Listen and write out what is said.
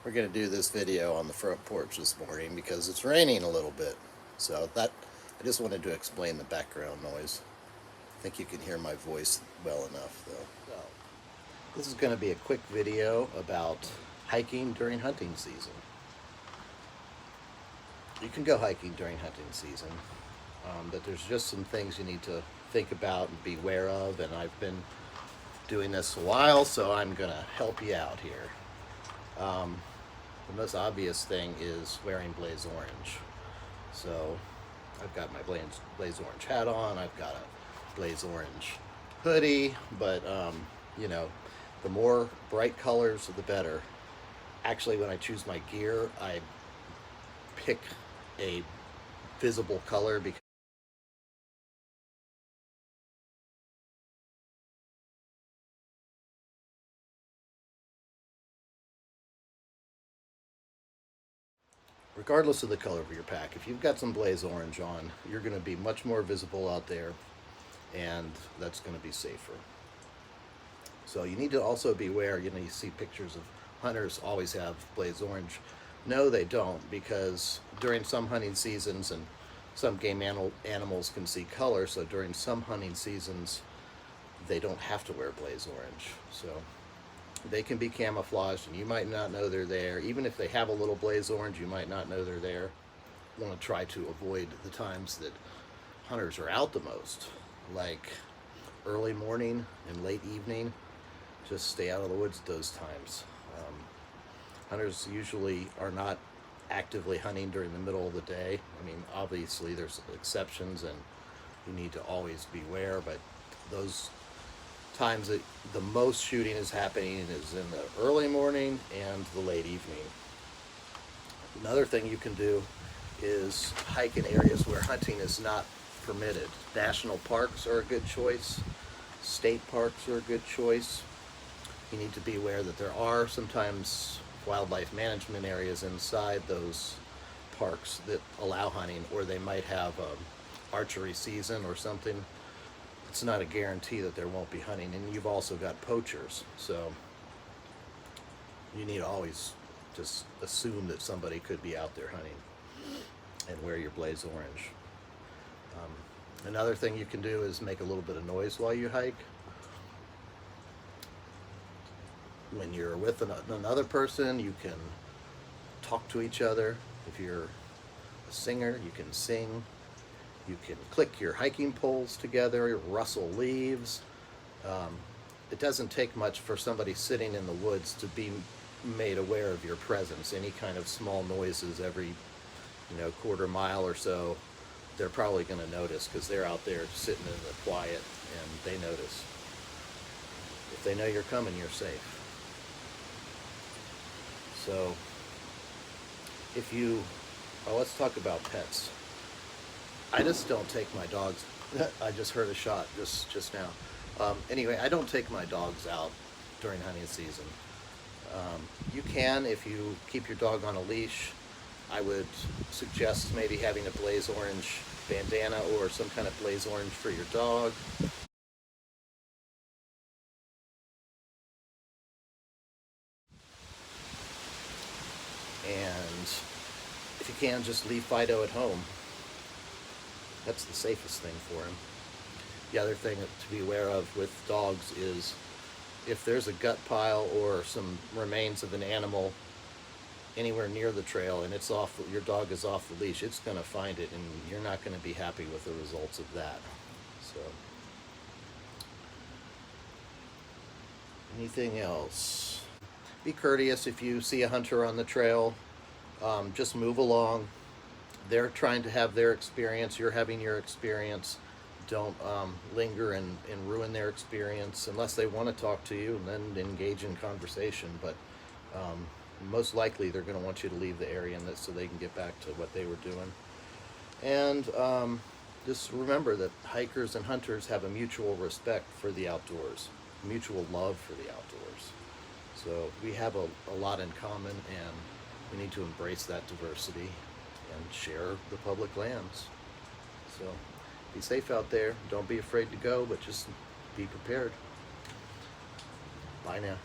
We're going to do this video on the front porch this morning because it's raining a little bit. So I just wanted to explain the background noise. I think you can hear my voice well enough though. So, this is going to be a quick video about hiking during hunting season. You can go hiking during hunting season, but there's just some things you need to think about and be aware of, and I've been doing this a while, so I'm going to help you out here. The most obvious thing is wearing blaze orange. So I've got my blaze orange hat on, I've got a blaze orange hoodie, but you know, the more bright colors, the better. Actually, when I choose my gear, I pick a visible color because regardless of the color of your pack, if you've got some blaze orange on, you're going to be much more visible out there, and that's going to be safer. So you need to also be aware, you see pictures of hunters always have blaze orange. No, they don't, because during some hunting seasons, and some game animals can see color, so during some hunting seasons, they don't have to wear blaze orange. So they can be camouflaged, and you might not know they're there. Even if they have a little blaze orange, you might not know they're there. You want to try to avoid the times that hunters are out the most, like early morning and late evening. Just stay out of the woods at those times. Hunters usually are not actively hunting during the middle of the day. I mean, obviously there's exceptions, and you need to always beware, but those times that the most shooting is happening is in the early morning and the late evening. Another thing you can do is hike in areas where hunting is not permitted. National parks are a good choice. State parks are a good choice. You need to be aware that there are sometimes wildlife management areas inside those parks that allow hunting, or they might have archery season or something. It's not a guarantee that there won't be hunting, and you've also got poachers, so you need to always just assume that somebody could be out there hunting, and wear your blaze orange. Another thing you can do is make a little bit of noise while you hike. When you're with another person, you can talk to each other. If you're a singer, you can sing. You can click your hiking poles together, rustle leaves. It doesn't take much for somebody sitting in the woods to be made aware of your presence. Any kind of small noises every quarter mile or so, they're probably going to notice, because they're out there sitting in the quiet, and they notice. If they know you're coming, you're safe. So let's talk about pets. I just don't take my dogs. I just heard a shot just now. Anyway, I don't take my dogs out during hunting season. You can, if you keep your dog on a leash. I would suggest maybe having a blaze orange bandana or some kind of blaze orange for your dog. And if you can, just leave Fido at home. That's the safest thing for him. The other thing to be aware of with dogs is if there's a gut pile or some remains of an animal anywhere near the trail and your dog is off the leash, it's going to find it, and you're not going to be happy with the results of that. So, anything else? Be courteous. If you see a hunter on the trail, just move along. They're trying to have their experience, you're having your experience. Don't linger and ruin their experience unless they want to talk to you, and then engage in conversation. But most likely they're going to want you to leave the area so they can get back to what they were doing. And just remember that hikers and hunters have a mutual respect for the outdoors, mutual love for the outdoors. So we have a lot in common, and we need to embrace that diversity and share the public lands. So be safe out there. Don't be afraid to go, but just be prepared. Bye now.